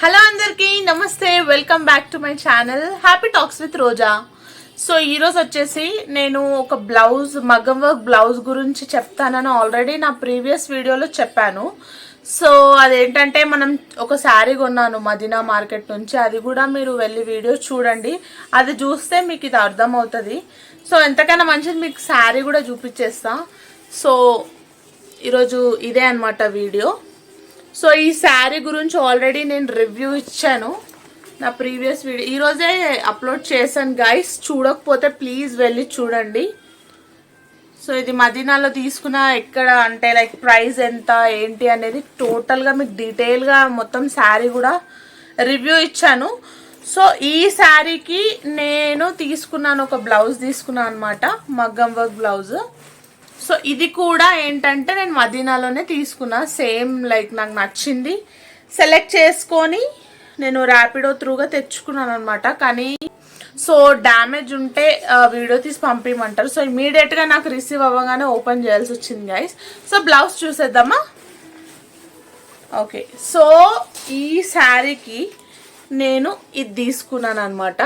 Hello అందరికీ నమస్తే, welcome back to my channel happy talks with Roja. So ఈరోజు వచ్చేసి నేను ఒక బ్లౌజ్, మగ్గం వర్క్ బ్లౌజ్ గురించి చెప్తానని ఆల్రెడీ నా ప్రీవియస్ వీడియోలో చెప్పాను. సో అదేంటంటే మనం ఒక శారీ కొన్నాను మదీనా మార్కెట్ నుంచి. అది కూడా మీరు వెళ్ళి వీడియో చూడండి, అది చూస్తే మీకు ఇది అర్థమవుతుంది. సో ఎంతకైనా మంచిది మీకు శారీ కూడా చూపించేస్తా. సో ఈరోజు ఇదే అనమాట వీడియో. సో ఈ శారీ గురించి ఆల్రెడీ నేను రివ్యూ ఇచ్చాను నా ప్రీవియస్ వీడియో, ఈరోజే అప్లోడ్ చేశాను గైస్. చూడకపోతే ప్లీజ్ వెళ్ళి చూడండి. సో ఇది మదీనాలో తీసుకున్న, ఎక్కడ అంటే లైక్ ప్రైస్ ఎంత ఏంటి అనేది టోటల్గా మీకు డీటెయిల్గా మొత్తం శారీ కూడా రివ్యూ ఇచ్చాను. సో ఈ శారీకి నేను తీసుకున్నాను, ఒక బ్లౌజ్ తీసుకున్నాను అనమాట, మగ్గం వర్క్ బ్లౌజ్. సో ఇది కూడా ఏంటంటే నేను మదీనాలోనే తీసుకున్నా, సేమ్ లైక్ నాకు నచ్చింది, సెలెక్ట్ చేసుకొని నేను ర్యాపిడో త్రూగా తెచ్చుకున్నాను అనమాట. కానీ సో డ్యామేజ్ ఉంటే వీడియో తీసి పంపించమంటారు. సో ఇమీడియట్గా నాకు రిసీవ్ అవ్వగానే ఓపెన్ చేయాల్సి వచ్చింది గైస్. సో బ్లౌజ్ చూసేద్దామా? ఓకే, సో ఈ శారీకి నేను ఇది తీసుకున్నాను అనమాట.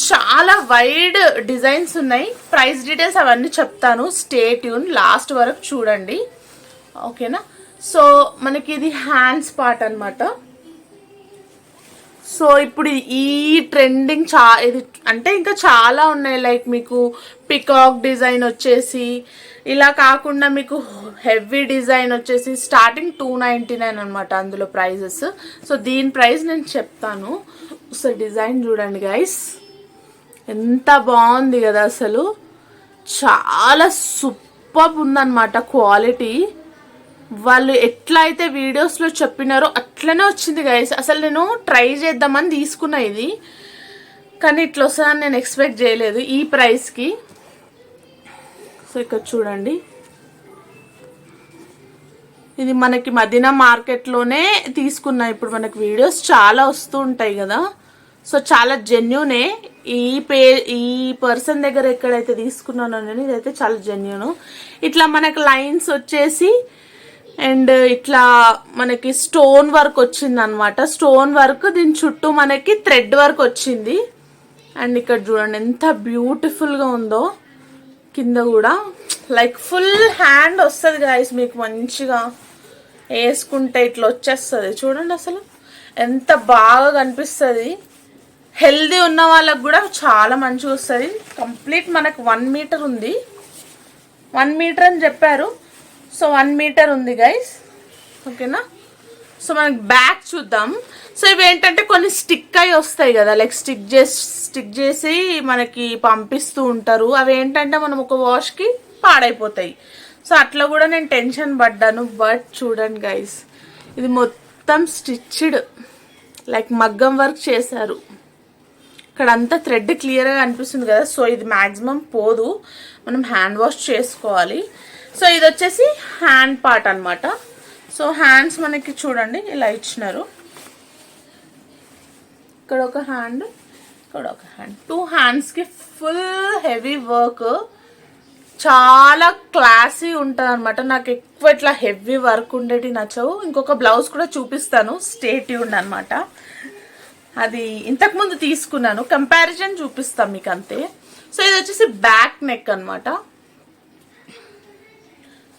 చాలా వైడ్ డిజైన్స్ ఉన్నాయి, ప్రైస్ డీటెయిల్స్ అవన్నీ చెప్తాను. స్టే ట్యూన్, లాస్ట్ వరకు చూడండి, ఓకేనా? సో మనకి ఇది హ్యాండ్స్ పార్ట్ అనమాట. సో ఇప్పుడు ఈ ట్రెండింగ్ ఇది అంటే ఇంకా చాలా ఉన్నాయి, లైక్ మీకు పికాక్ డిజైన్ వచ్చేసి, ఇలా కాకుండా మీకు హెవీ డిజైన్ వచ్చేసి స్టార్టింగ్ 299 అనమాట అందులో ప్రైజెస్. సో దీని ప్రైస్ నేను చెప్తాను. సో డిజైన్ చూడండి గైస్, ఎంత బాగుంది కదా, అసలు చాలా సూపర్ ఉందన్నమాట క్వాలిటీ. వాళ్ళు ఎట్లా అయితే వీడియోస్లో చెప్పినారో అట్లనే వచ్చింది గైస్. అసలు నేను ట్రై చేద్దామని తీసుకున్నా ఇది, కానీ ఇట్లా వస్తుందని నేను ఎక్స్పెక్ట్ చేయలేదు ఈ ప్రైస్కి. సో ఇక్కడ చూడండి, ఇది మనకి మదీనా మార్కెట్లోనే తీసుకున్నా. ఇప్పుడు మనకి వీడియోస్ చాలా వస్తూ ఉంటాయి కదా, సో చాలా జెన్యూనే. ఈ పర్సన్ దగ్గర ఎక్కడైతే తీసుకున్నానో నేను, ఇదైతే చాలా జెన్యూన్. ఇట్లా మనకి లైన్స్ వచ్చేసి అండ్ ఇట్లా మనకి స్టోన్ వర్క్ వచ్చింది అనమాట. స్టోన్ వర్క్, దీని చుట్టూ మనకి థ్రెడ్ వర్క్ వచ్చింది. అండ్ ఇక్కడ చూడండి ఎంత బ్యూటిఫుల్గా ఉందో, కింద కూడా లైక్ ఫుల్ హ్యాండ్ వస్తుంది గాయస్. మీకు మంచిగా వేసుకుంటే ఇట్లా వచ్చేస్తుంది చూడండి, అసలు ఎంత బాగా కనిపిస్తుంది. హెల్దీ ఉన్న వాళ్ళకు కూడా చాలా మంచిగా వస్తుంది. కంప్లీట్ మనకు 1 మీటర్ ఉంది, 1 మీటర్ అని చెప్పారు. సో 1 మీటర్ ఉంది గైస్, ఓకేనా? సో మనకి బ్యాక్ చూద్దాం. సో ఇవి ఏంటంటే కొన్ని స్టిక్ అయి వస్తాయి కదా, లైక్ స్టిక్ చేసి మనకి పంపిస్తూ ఉంటారు. అవి ఏంటంటే మనం ఒక వాష్కి పాడైపోతాయి. సో అట్లా కూడా నేను టెన్షన్ పడ్డాను. బట్ చూడండి గైస్, ఇది మొత్తం స్టిచ్డ్, లైక్ మగ్గం వర్క్ చేశారు. ఇక్కడ అంతా థ్రెడ్ క్లియర్గా అనిపిస్తుంది కదా. సో ఇది మ్యాక్సిమం పోదు, మనం హ్యాండ్ వాష్ చేసుకోవాలి. సో ఇది వచ్చేసి హ్యాండ్ పార్ట్ అనమాట. సో హ్యాండ్స్ మనకి చూడండి ఇలా ఇచ్చినారు, ఇక్కడ ఒక హ్యాండ్, ఇక్కడ ఒక హ్యాండ్, 2 హ్యాండ్స్కి ఫుల్ హెవీ వర్క్, చాలా క్లాసీ ఉంటుంది అనమాట. నాకు ఎక్కువ ఇట్లా హెవీ వర్క్ ఉండేటి నచ్చవు. ఇంకొక బ్లౌజ్ కూడా చూపిస్తాను, స్టే ట్యూన్డ్ అనమాట. అది ఇంతకుముందు తీసుకున్నాను, కంపారిజన్ చూపిస్తాం మీకు అంతే. సో ఇది వచ్చేసి బ్యాక్ నెక్ అనమాట,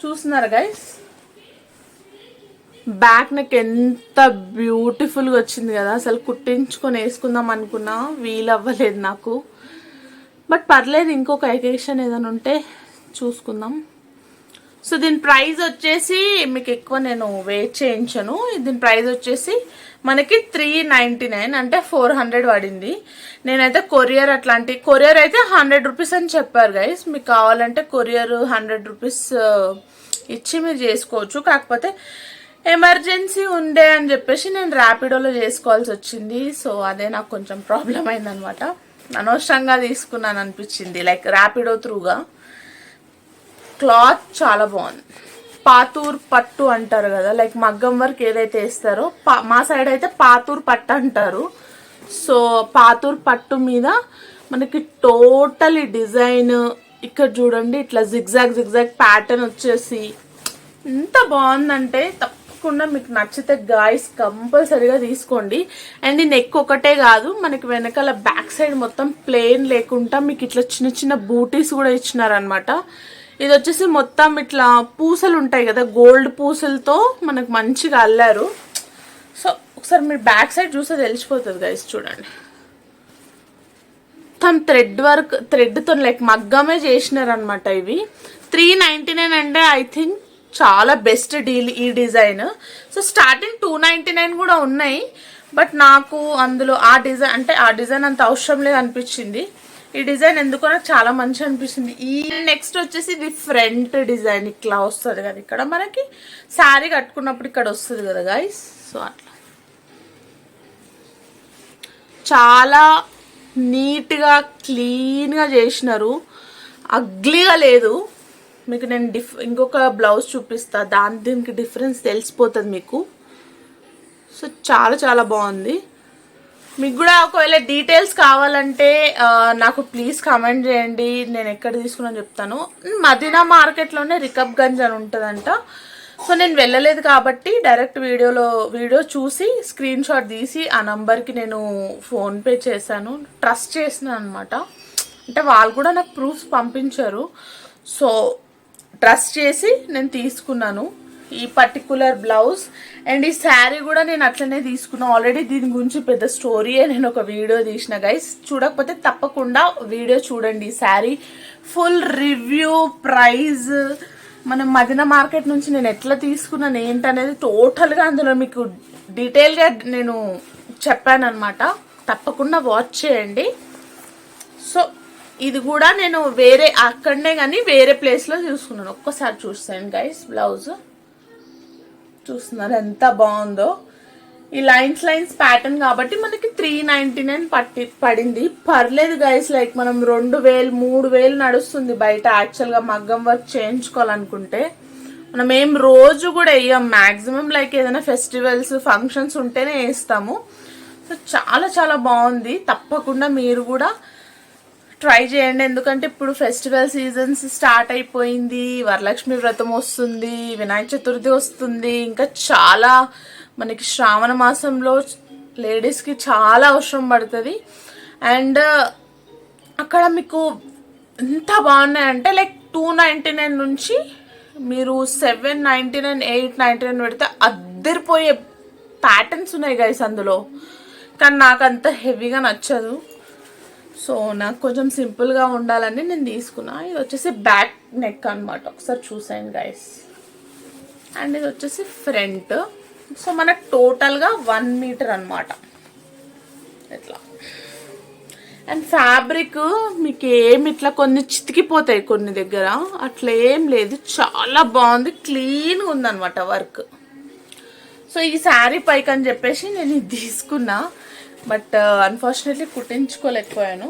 చూస్తున్నారు గైస్. బ్యాక్ నెక్ ఎంత బ్యూటిఫుల్గా వచ్చింది కదా, అసలు కుట్టించుకొని వేసుకుందాం అనుకున్నా, వీలు అవ్వలేదు నాకు. బట్ పర్లేదు, ఇంకొక ఎకేషన్ ఏదైనా ఉంటే చూసుకుందాం. సో దీని ప్రైస్ వచ్చేసి మీకు ఎక్కువ నేను వెయిట్ చేయించను. దీని ప్రైస్ వచ్చేసి మనకి 399 అంటే 400 పడింది. నేనైతే కొరియర్ కొరియర్ అయితే 100 రూపీస్ అని చెప్పారు గైస్. మీకు కావాలంటే కొరియర్ 100 రూపీస్ ఇచ్చి మీరు చేసుకోవచ్చు. కాకపోతే ఎమర్జెన్సీ ఉండే అని చెప్పేసి నేను ర్యాపిడోలో చేసుకోవాల్సి వచ్చింది. సో అదే నాకు కొంచెం ప్రాబ్లం అయిందనమాట. అనవసరంగా తీసుకున్నాను అనిపించింది, లైక్ ర్యాపిడో త్రూగా. క్లాత్ చాలా బాగుంది, పాతూర్ పట్టు అంటారు కదా, లైక్ మగ్గం వర్క్ ఏదైతే వేస్తారో, మా సైడ్ అయితే పాతూర్ పట్టు అంటారు. సో పాతూర్ పట్టు మీద మనకి టోటల్ డిజైన్ ఇక్కడ చూడండి, ఇట్లా జిగ్జాగ్ ప్యాటర్న్ వచ్చేసి ఎంత బాగుందంటే తప్పకుండా తీసుకున్నా మీకు నచ్చితే గాయస్ కంపల్సరీగా తీసుకోండి. అండ్ ఈ నెక్ ఒకటే కాదు, మనకి వెనకాల బ్యాక్ సైడ్ మొత్తం ప్లెయిన్ లేకుండా మీకు ఇట్లా చిన్న చిన్న బూటీస్ కూడా ఇచ్చినారనమాట. ఇది వచ్చేసి మొత్తం ఇట్లా పూసలు ఉంటాయి కదా, గోల్డ్ పూసలతో మనకు మంచిగా అల్లారు. సో ఒకసారి మీరు బ్యాక్ సైడ్ చూస్తే తెలిసిపోతుంది గైస్. చూడండి, మొత్తం థ్రెడ్ వర్క్, థ్రెడ్తో లైక్ మగ్గమే చేసినారనమాట. ఇవి 399 అంటే ఐ థింక్ చాలా బెస్ట్ డీల్ ఈ డిజైన్. సో స్టార్టింగ్ 299 కూడా ఉన్నాయి, బట్ నాకు అందులో ఆ డిజైన్ అంత అవసరం లేదు అనిపించింది. ఈ డిజైన్ ఎందుకో నాకు చాలా మంచి అనిపిస్తుంది. ఈ నెక్స్ట్ వచ్చేసి ఇది ఫ్రంట్ డిజైన్ ఇట్లా వస్తుంది కదా, ఇక్కడ మనకి శారీ కట్టుకున్నప్పుడు ఇక్కడ వస్తుంది కదా గైస్. సో అట్లా చాలా నీట్గా క్లీన్గా చేసినారు, అగ్లీగా లేదు. మీకు నేను ఇంకొక బ్లౌజ్ చూపిస్తా, దీనికి డిఫరెన్స్ తెలిసిపోతుంది మీకు. సో చాలా చాలా బాగుంది. మీకు కూడా ఒకవేళ డీటెయిల్స్ కావాలంటే నాకు ప్లీజ్ కామెంట్ చేయండి, నేను ఎక్కడ తీసుకున్నాను చెప్తాను. మదీనా మార్కెట్లోనే రికబ్గంజ్ అని ఉంటుందంట. సో నేను వెళ్ళలేదు కాబట్టి డైరెక్ట్ వీడియో చూసి స్క్రీన్ షాట్ తీసి ఆ నంబర్కి నేను ఫోన్పే చేశాను. ట్రస్ట్ చేసినాను అనమాట, అంటే వాళ్ళు కూడా నాకు ప్రూఫ్స్ పంపించారు. సో ట్రస్ట్ చేసి నేను తీసుకున్నాను ఈ పర్టికులర్ బ్లౌజ్. అండ్ ఈ శారీ కూడా నేను అట్లనే తీసుకున్నాను. ఆల్రెడీ దీని గురించి పెద్ద స్టోరీయే నేను ఒక వీడియో తీసిన గైస్, చూడకపోతే తప్పకుండా వీడియో చూడండి. ఈ శారీ ఫుల్ రివ్యూ, ప్రైజ్, మనం మదీనా మార్కెట్ నుంచి నేను ఎట్లా తీసుకున్నాను ఏంటనేది టోటల్గా అందులో మీకు డీటెయిల్గా నేను చెప్పాను అనమాట. తప్పకుండా వాచ్ చేయండి. సో ఇది కూడా నేను అక్కడనే కానీ వేరే ప్లేస్లో చూసుకున్నాను. ఒక్కసారి చూస్తాను గైస్, బ్లౌజ్ చూస్తున్నారు ఎంత బాగుందో. ఈ లైన్స్ ప్యాటర్న్ కాబట్టి మనకి 399 పడింది. పర్లేదు గైస్, లైక్ మనం 2000 3000 నడుస్తుంది బయట యాక్చువల్గా మగ్గం వర్క్ చేయించుకోవాలనుకుంటే. మనం ఏం రోజు కూడా వేయం, మ్యాక్సిమం లైక్ ఏదైనా ఫెస్టివల్స్ ఫంక్షన్స్ ఉంటేనే వేస్తాము. సో చాలా చాలా బాగుంది. తప్పకుండా మీరు కూడా ట్రై చేయండి, ఎందుకంటే ఇప్పుడు ఫెస్టివల్ సీజన్స్ స్టార్ట్ అయిపోయింది, వరలక్ష్మి వ్రతం వస్తుంది, వినాయక చతుర్థి వస్తుంది, ఇంకా చాలా మనకి శ్రావణ మాసంలో లేడీస్కి చాలా అవసరం పడుతుంది. అండ్ అక్కడ మీకు ఎంత బాగున్నాయంటే లైక్ 299 నుంచి మీరు 799 899 పెడితే అద్దరిపోయే ప్యాటర్న్స్ ఉన్నాయి గైస్ అందులో. కానీ నాకు అంత హెవీగా నచ్చదు, సో నాకు కొంచెం సింపుల్గా ఉండాలని నేను తీసుకున్నా. ఇది వచ్చేసి బ్యాక్ నెక్ అనమాట, ఒకసారి చూసాను గైస్. అండ్ ఇది వచ్చేసి ఫ్రంట్. సో మనకు టోటల్గా 1 మీటర్ అనమాట ఇట్లా. అండ్ ఫ్యాబ్రిక్ మీకు ఏమి ఇట్లా కొన్ని చితికిపోతాయి కొన్ని దగ్గర, అట్లా ఏం లేదు, చాలా బాగుంది, క్లీన్గా ఉందన్నమాట వర్క్. సో ఈ శారీ పైకి అని చెప్పేసి నేను ఇది తీసుకున్నా, బట్ అన్ఫార్చునేట్లీ కుట్టించుకోలేకపోయాను.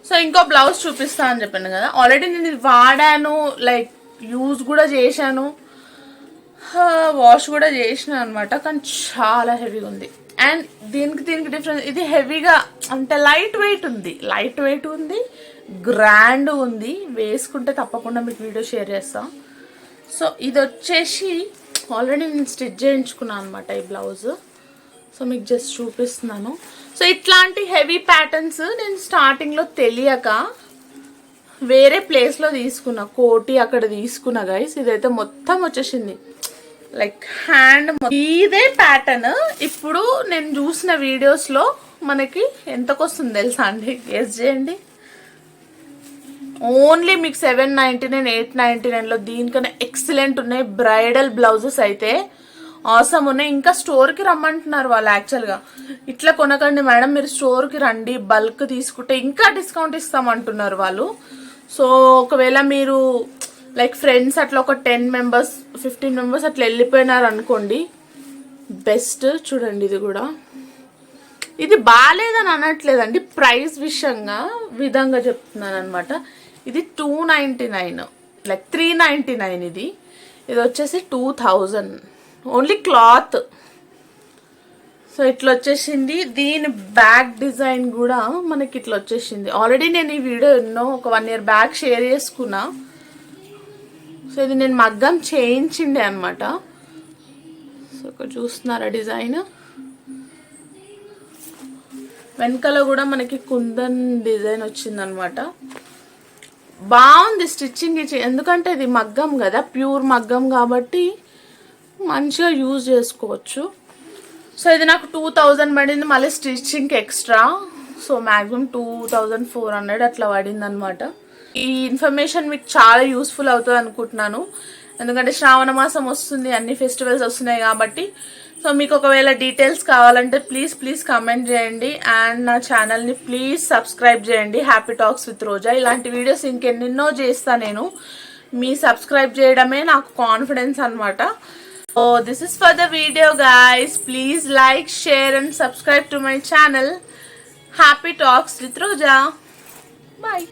సో ఇంకో బ్లౌజ్ చూపిస్తా అని చెప్పాను కదా, ఆల్రెడీ నేను ఇది వాడాను, లైక్ యూజ్ కూడా చేశాను, వాష్ కూడా చేసిన అనమాట. కానీ చాలా హెవీగా ఉంది. అండ్ దీనికి డిఫరెన్స్, ఇది హెవీగా అంటే లైట్ వెయిట్ ఉంది, గ్రాండ్ ఉంది. వేసుకుంటే తప్పకుండా మీకు వీడియో షేర్ చేస్తా. సో ఇది వచ్చేసి ఆల్రెడీ నేను స్టిచ్ చేయించుకున్నాను అనమాట ఈ బ్లౌజ్. సో మీకు జస్ట్ చూపిస్తున్నాను. సో ఇట్లాంటి హెవీ ప్యాటర్న్స్ నేను స్టార్టింగ్లో తెలియక వేరే ప్లేస్లో తీసుకున్నా, కోటి అక్కడ తీసుకున్నా గైస్. ఇదైతే మొత్తం వచ్చేసింది లైక్ హ్యాండ్, ఇదే ప్యాటర్న్ ఇప్పుడు నేను చూసిన వీడియోస్లో మనకి ఎంతకు వస్తుంది తెలుసా అండి? గెస్ చేయండి. ఓన్లీ మీకు 799 899లో దీనికన్నా ఎక్సలెంట్ ఉన్నాయి. బ్రైడల్ బ్లౌజెస్ అయితే ఆసమ్ ఉన్నాయి. ఇంకా స్టోర్కి రమ్మంటున్నారు వాళ్ళు. యాక్చువల్గా ఇట్లా కొనకండి మేడం, మీరు స్టోర్కి రండి, బల్క్ తీసుకుంటే ఇంకా డిస్కౌంట్ ఇస్తామంటున్నారు వాళ్ళు. సో ఒకవేళ మీరు లైక్ ఫ్రెండ్స్ అట్లా ఒక 10 members 15 members అట్లా వెళ్ళిపోయినారు అనుకోండి, బెస్ట్. చూడండి ఇది కూడా, ఇది బాగాలేదని అనట్లేదండి, ప్రైస్ విధంగా చెప్తున్నాను అనమాట. ఇది 299, లైక్ 399. ఇది వచ్చేసి 2000 ఓన్లీ క్లాత్. సో ఇట్లా వచ్చేసింది. దీని బ్యాక్ డిజైన్ కూడా మనకి ఇట్లా వచ్చేసింది. ఆల్రెడీ నేను ఈ వీడియో ఒక 1 year బ్యాక్ షేర్ చేసుకున్నా. సో ఇది నేను మగ్గం చేయించిండే అనమాట. సో ఇక్కడ చూస్తున్నారా డిజైన్, వెనకాల కూడా మనకి కుందన్ డిజైన్ వచ్చిందనమాట. బాగుంది స్టిచ్చింగ్ ఎందుకంటే ఇది మగ్గం కదా, ప్యూర్ మగ్గం కాబట్టి మంచిగా యూజ్ చేసుకోవచ్చు. సో ఇది నాకు 2000 పడింది, మళ్ళీ స్టిచ్చింగ్కి ఎక్స్ట్రా. సో మ్యాక్సిమం 2400 అట్లా పడింది అనమాట. ఈ ఇన్ఫర్మేషన్ మీకు చాలా యూస్ఫుల్ అవుతుంది అనుకుంటున్నాను, ఎందుకంటే శ్రావణ మాసం వస్తుంది, అన్ని ఫెస్టివల్స్ వస్తున్నాయి కాబట్టి. సో మీకు ఒకవేళ డీటెయిల్స్ కావాలంటే ప్లీజ్ కామెంట్ చేయండి. అండ్ నా ఛానల్ని ప్లీజ్ సబ్స్క్రైబ్ చేయండి, హ్యాపీ టాక్స్ విత్ రోజా. ఇలాంటి వీడియోస్ ఇంకెన్నెన్నో చేస్తాను నేను, మీ సబ్స్క్రైబ్ చేయడమే నాకు కాన్ఫిడెన్స్ అనమాట. So this is for the video guys. Please like, share and subscribe to my channel happy talks with Roja. Bye.